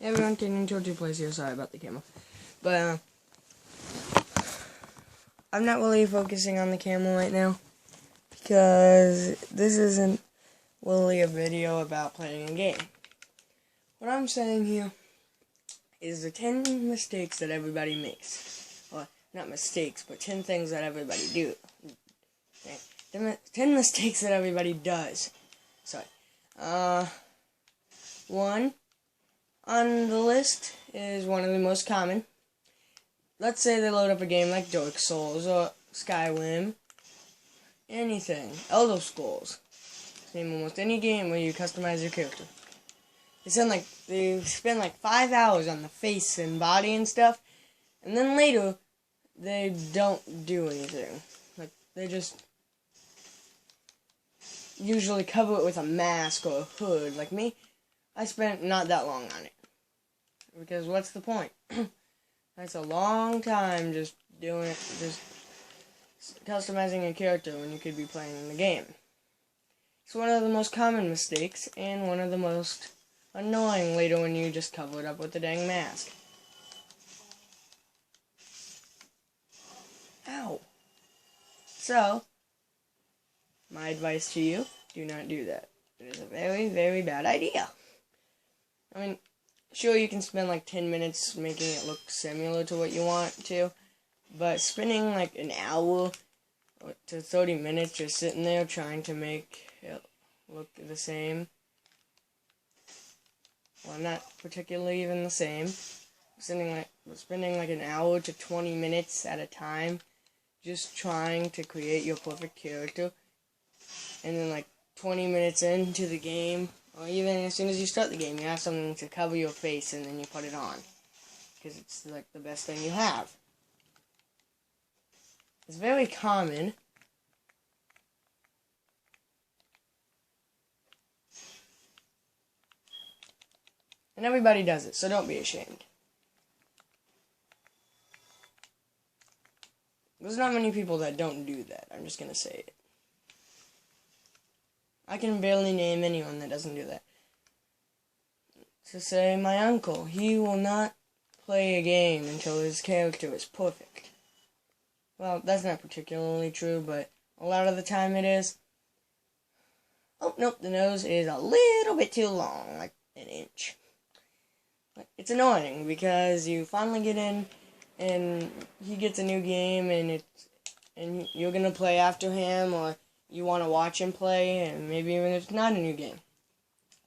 Hey everyone, King2 plays here. Sorry about the camera. But, I'm not really focusing on the camera right now, because this isn't really a video about playing a game. What I'm saying here is the 10 mistakes that everybody makes. Or, not mistakes, but 10 things that everybody do. 10 mistakes that everybody does. Sorry. One on the list is one of the most common. Let's say they load up a game like Dark Souls or Skyrim, anything, Elder Scrolls. Name almost any game where you customize your character. They spend like 5 hours on the face and body and stuff, and then later they don't do anything. Like they just usually cover it with a mask or a hood. Like me, I spent not that long on it. Because what's the point? That's a long time just doing it, just customizing a character when you could be playing the game. It's one of the most common mistakes, and one of the most annoying later when you just cover it up with the dang mask. Ow. So, my advice to you, do not do that. It is a very, very bad idea. I mean, sure, you can spend like 10 minutes making it look similar to what you want to, but spending like an hour to 30 minutes just sitting there trying to make it look the same, well, not particularly even the same, spending like an hour to 20 minutes at a time just trying to create your perfect character, and then like 20 minutes into the game, or even as soon as you start the game, you have something to cover your face and then you put it on. Because it's like the best thing you have. It's very common. And everybody does it, so don't be ashamed. There's not many people that don't do that. I'm just going to say it. I can barely name anyone that doesn't do that. To say, my uncle, he will not play a game until his character is perfect. Well, that's not particularly true, but a lot of the time it is. Oh, nope, the nose is a little bit too long, like an inch. But it's annoying, because you finally get in, and he gets a new game, and you're gonna play after him, or you want to watch him play, and maybe even if it's not a new game.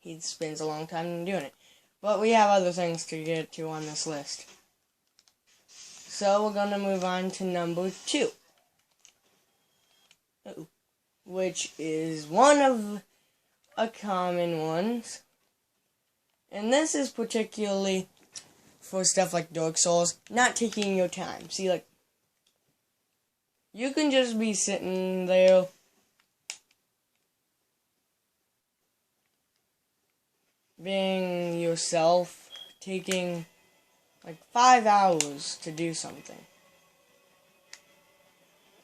He spends a long time doing it. But we have other things to get to on this list. So we're going to move on to number 2. Which is one of a common ones. And this is particularly for stuff like Dark Souls, not taking your time. See, like, you can just be sitting there being yourself, taking like 5 hours to do something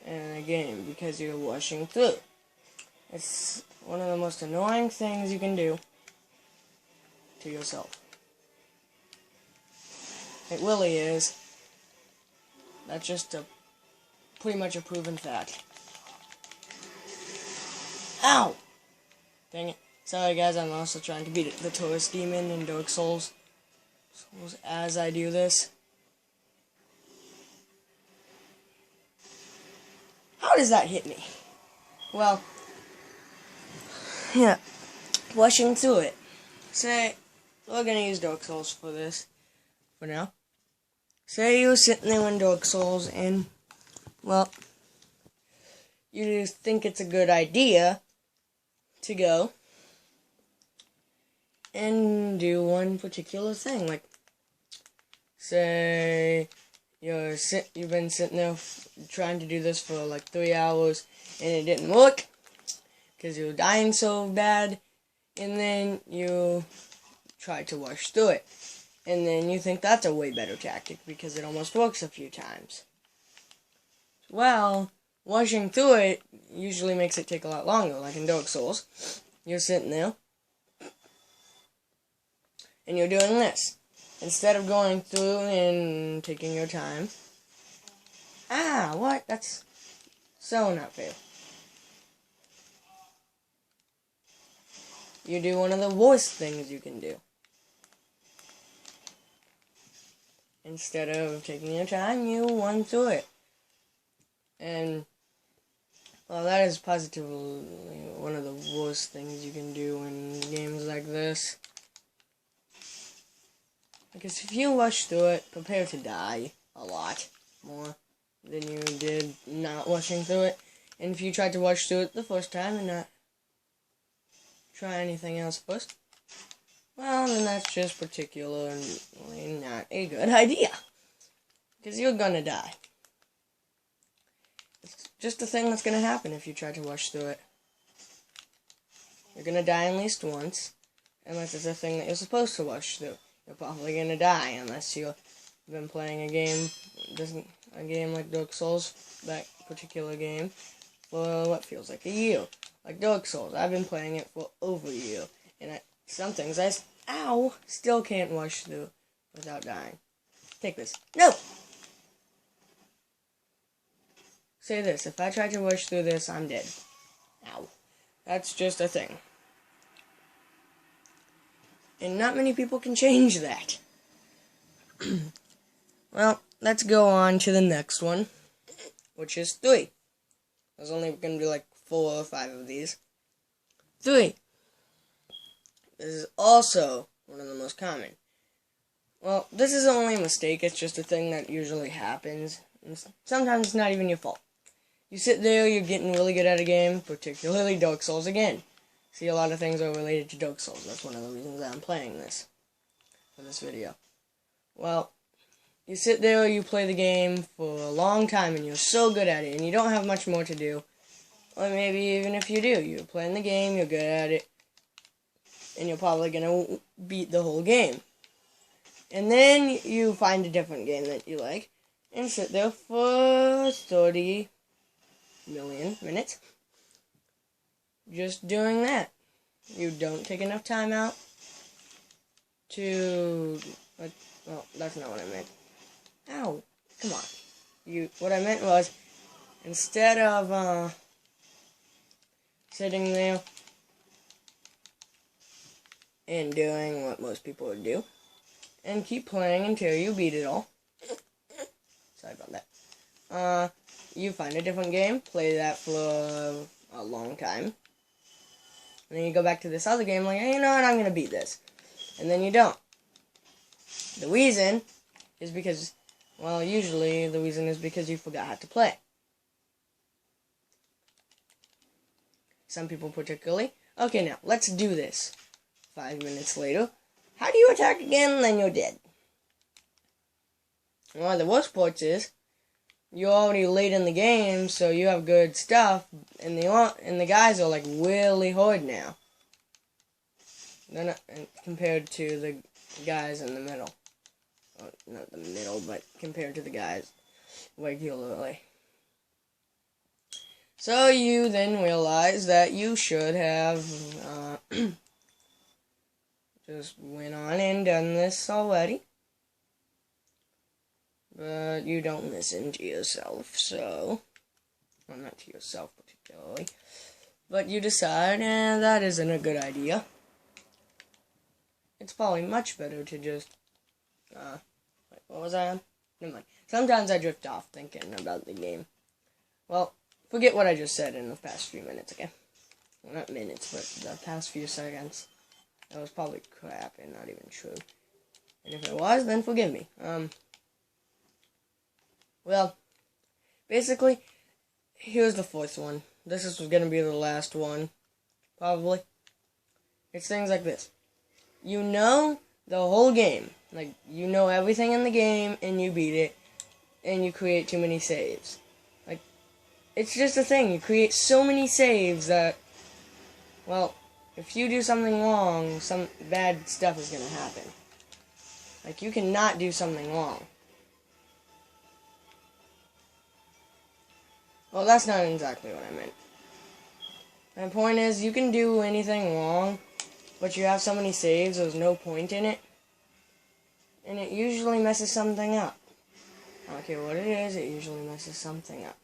in a game because you're rushing through. It's one of the most annoying things you can do to yourself. It really is. That's just pretty much a proven fact. Ow! Dang it. Sorry guys, I'm also trying to beat the Taurus Demon in Dark Souls as I do this. How does that hit me? Well, yeah, rushing through it. Say, we're gonna use Dark Souls for this, for now. Say you're sitting there in Dark Souls and, well, you think it's a good idea to go and do one particular thing, like, say, you've been sitting there trying to do this for like 3 hours, and it didn't work, because you were dying so bad, and then you try to rush through it, and then you think that's a way better tactic, because it almost works a few times. Well, rushing through it usually makes it take a lot longer, like in Dark Souls. You're sitting there, and you're doing this. instead of going through and taking your time. Ah, what? That's so not fair. You do one of the worst things you can do. Instead of taking your time, you run through it. And, well, that is positively one of the worst things you can do in games like this. Because if you rush through it, prepare to die a lot more than you did not rushing through it. And if you tried to rush through it the first time and not try anything else first, well, then that's just particularly not a good idea. Because you're gonna die. It's just a thing that's gonna happen if you try to rush through it. You're gonna die at least once, unless it's a thing that you're supposed to rush through. You're probably gonna die unless you've been playing a game like Dark Souls, that particular game, for what feels like a year. Like Dark Souls, I've been playing it for over a year, and some things I still can't rush through without dying. Take this. No! Say this, if I try to rush through this, I'm dead. Ow. That's just a thing. And not many people can change that. Well, let's go on to the next one, which is 3. There's only going to be like 4 or 5 of these. 3. This is also one of the most common. Well, this is only a mistake. It's just a thing that usually happens. And sometimes it's not even your fault. You sit there, you're getting really good at a game, particularly Dark Souls again. See, a lot of things are related to Dark Souls. That's one of the reasons that I'm playing this for this video. Well, you sit there, you play the game for a long time, and you're so good at it, and you don't have much more to do. Or maybe even if you do, you're playing the game, you're good at it, and you're probably going to beat the whole game. And then you find a different game that you like, and sit there for 30 million minutes just doing that. You don't take enough time out to... well, that's not what I meant. Ow, come on. What I meant was, instead of sitting there and doing what most people would do, and keep playing until you beat it all. Sorry about that. You find a different game, play that for a long time, and then you go back to this other game like, hey, you know what, I'm going to beat this. And then you don't. The reason is because, well, usually the reason is because you forgot how to play. Some people particularly. Okay, now, let's do this. 5 minutes later. How do you attack again? Then you're dead. Well, the worst part is, you're already late in the game, so you have good stuff, and the guys are like really hard now. They're not compared to the guys in the middle. Well, not the middle, but compared to the guys regularly. So you then realize that you should have just went on and done this already. But you don't listen to yourself, so... well, not to yourself particularly. But you decide, that isn't a good idea. It's probably much better to just... wait, what was I on? Never mind. Sometimes I drift off thinking about the game. Well, forget what I just said in the past few minutes, okay? Well, not minutes, but the past few seconds. That was probably crap and not even true. And if it was, then forgive me. Well, basically, here's the 4th one. This is going to be the last one, probably. It's things like this. You know the whole game. Like, you know everything in the game, and you beat it, and you create too many saves. Like, it's just a thing. You create so many saves that, well, if you do something wrong, some bad stuff is going to happen. Like, you cannot do something wrong. Well, that's not exactly what I meant. My point is, you can do anything wrong, but you have so many saves, there's no point in it. And it usually messes something up. I don't care what it is, it usually messes something up.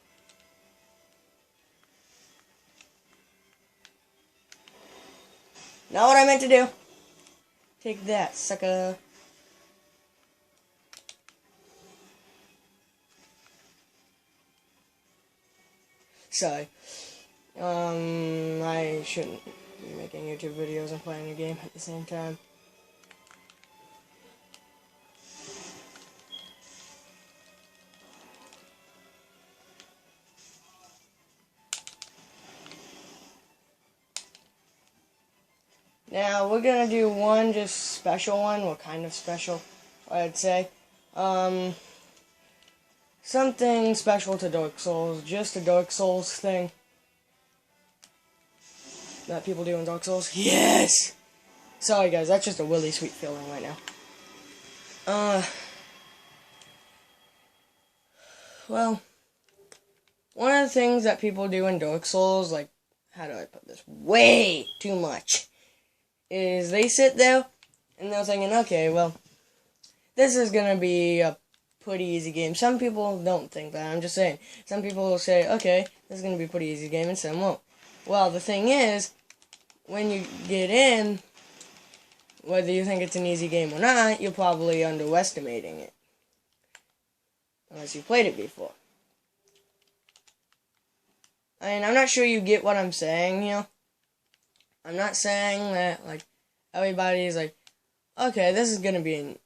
Not what I meant to do. Take that, sucker. Sorry. I shouldn't be making YouTube videos and playing a game at the same time. Now, we're gonna do one just special one. What kind of special, I'd say. Something special to Dark Souls. Just a Dark Souls thing that people do in Dark Souls. Yes! Sorry, guys. That's just a really sweet feeling right now. Well, one of the things that people do in Dark Souls, like, how do I put this? Way too much. Is they sit there and they're thinking, okay, well, this is gonna be a pretty easy game. Some people don't think that, I'm just saying. Some people will say, okay, this is gonna be a pretty easy game, and some won't. Well, the thing is, when you get in, whether you think it's an easy game or not, you're probably underestimating it. Unless you played it before. I mean, I'm not sure you get what I'm saying here. I'm not saying that, like, everybody's like, okay, this is gonna be a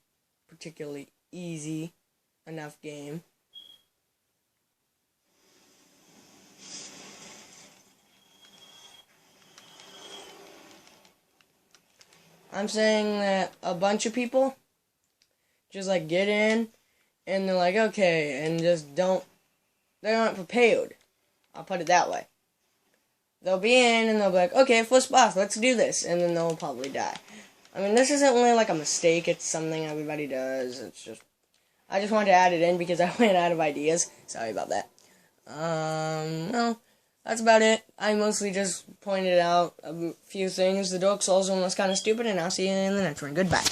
particularly easy enough game. I'm saying that a bunch of people just, like, get in, and they're like, okay, and just they're not prepared. I'll put it that way. They'll be in, and they'll be like, okay, first boss, let's do this, and then they'll probably die. I mean, this isn't really like a mistake, it's something everybody does, it's just, I just wanted to add it in because I ran out of ideas. Sorry about that. No, that's about it. I mostly just pointed out a few things. The Dark Souls one was kind of stupid, and I'll see you in the next one. Goodbye.